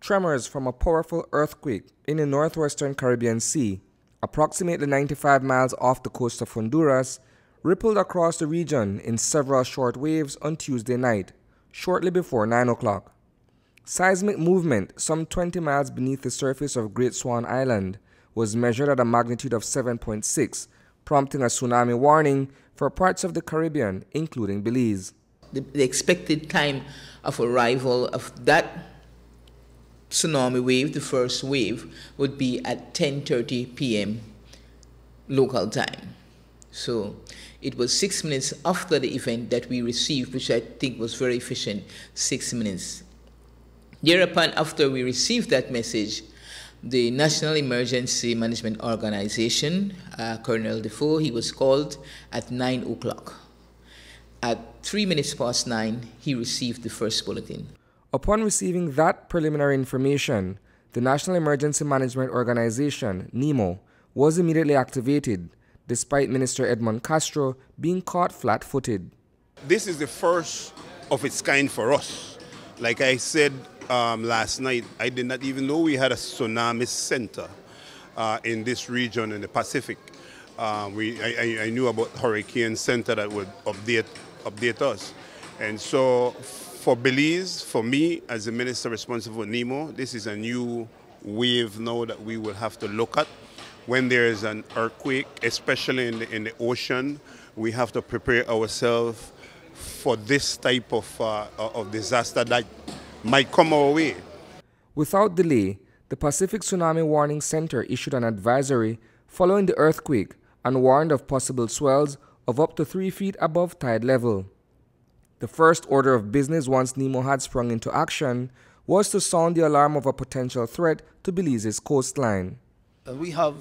Tremors from a powerful earthquake in the northwestern Caribbean Sea, approximately 95 miles off the coast of Honduras, rippled across the region in several short waves on Tuesday night, shortly before 9 o'clock. Seismic movement some 20 miles beneath the surface of Great Swan Island was measured at a magnitude of 7.6, prompting a tsunami warning for parts of the Caribbean, including Belize. The expected time of arrival of that tsunami wave, the first wave, would be at 10:30 p.m. local time. So it was 6 minutes after the event that we received, which I think was very efficient, 6 minutes. Thereupon, after we received that message, the National Emergency Management Organization, Colonel Defoe, he was called at 9 o'clock. At 3 minutes past 9, he received the first bulletin. Upon receiving that preliminary information, the National Emergency Management Organization, NEMO, was immediately activated, despite Minister Edmond Castro being caught flat-footed. This is the first of its kind for us. Like I said last night, I did not even know we had a tsunami center in this region in the Pacific. I knew about Hurricane Center that would update us. And so for Belize, for me, as the minister responsible for NEMO, this is a new wave now that we will have to look at. When there is an earthquake, especially in the ocean, we have to prepare ourselves for this type of disaster that might come our way. Without delay, the Pacific Tsunami Warning Center issued an advisory following the earthquake and warned of possible swells of up to 3 feet above tide level. The first order of business once NEMO had sprung into action was to sound the alarm of a potential threat to Belize's coastline. We have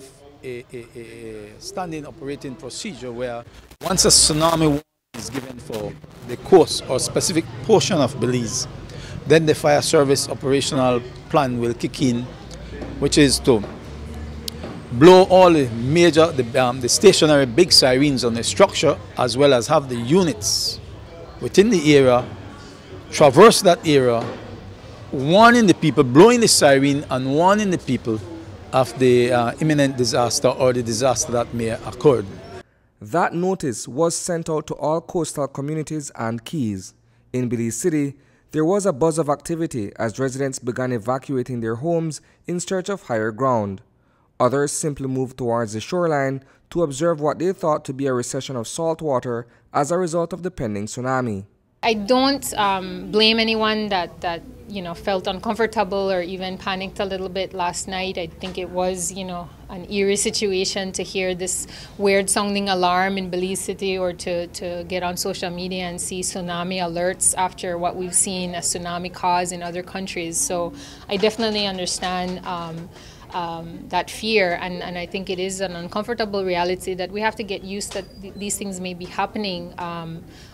a standing operating procedure where once a tsunami warning is given for the coast or specific portion of Belize, then the fire service operational plan will kick in, which is to blow all the major, the stationary big sirens on the structure, as well as have the units within the area traverse that area, warning the people, blowing the siren and warning the people of the imminent disaster or the disaster that may occur. That notice was sent out to all coastal communities and keys. In Belize City, there was a buzz of activity as residents began evacuating their homes in search of higher ground. Others simply moved towards the shoreline to observe what they thought to be a recession of salt water as a result of the pending tsunami. I don't blame anyone that felt uncomfortable or even panicked a little bit last night. I think it was an eerie situation to hear this weird sounding alarm in Belize City, or to get on social media and see tsunami alerts after what we've seen a tsunami cause in other countries. So I definitely understand that fear, and I think it is an uncomfortable reality that we have to get used that these things may be happening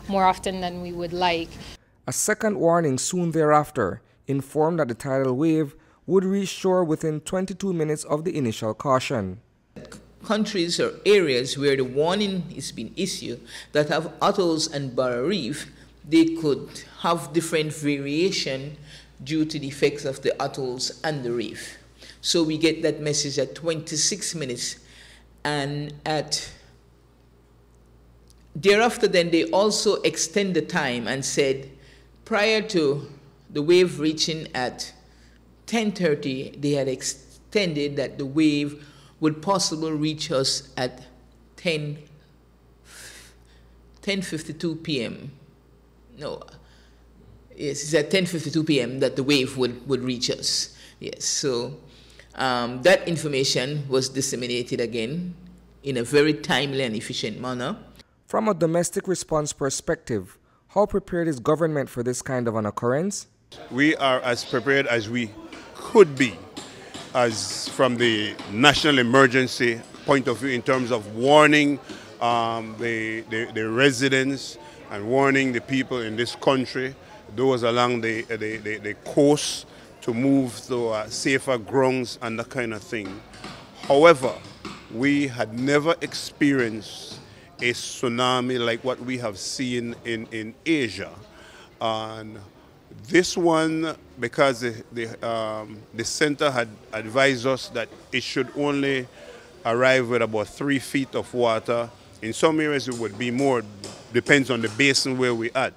more often than we would like. A second warning soon thereafter informed that the tidal wave would reach shore within 22 minutes of the initial caution. Countries or areas where the warning is being issued that have atolls and barrier reef, they could have different variation due to the effects of the atolls and the reef. So we get that message at 26 minutes, and thereafter then they also extend the time and said prior to the wave reaching at 10:30, they had extended that the wave would possibly reach us at 10:52 p.m. No, yes, it's at 10:52 p.m. that the wave would reach us. Yes, so that information was disseminated again in a very timely and efficient manner. From a domestic response perspective, how prepared is government for this kind of an occurrence? We are as prepared as we could be, as from the national emergency point of view, in terms of warning the residents and warning the people in this country, those along the coast, to move to safer grounds and that kind of thing. However, we had never experienced a tsunami like what we have seen in Asia. And This one, because the center had advised us that it should only arrive with about 3 feet of water. In some areas it would be more, depends on the basin where we're at.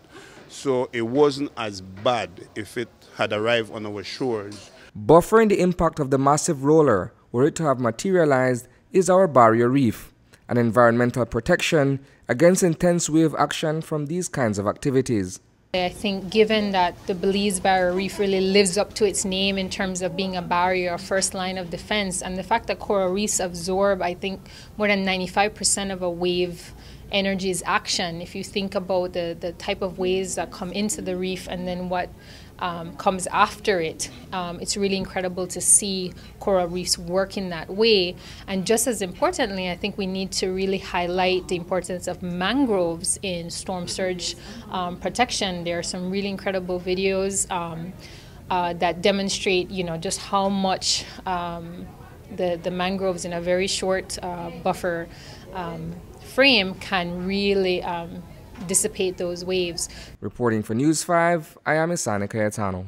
So it wasn't as bad if it had arrived on our shores. Buffering the impact of the massive roller, were it to have materialized, is our barrier reef, an environmental protection against intense wave action from these kinds of activities. I think given that the Belize Barrier Reef really lives up to its name in terms of being a barrier, a first line of defense, and the fact that coral reefs absorb, I think, more than 95% of a wave energy's action. If you think about the type of waves that come into the reef and then what comes after it, it's really incredible to see coral reefs work in that way. And just as importantly, I think we need to really highlight the importance of mangroves in storm surge protection. There are some really incredible videos that demonstrate, just how much the mangroves in a very short buffer frame can really dissipate those waves. Reporting for News 5, I am Isani Cayetano.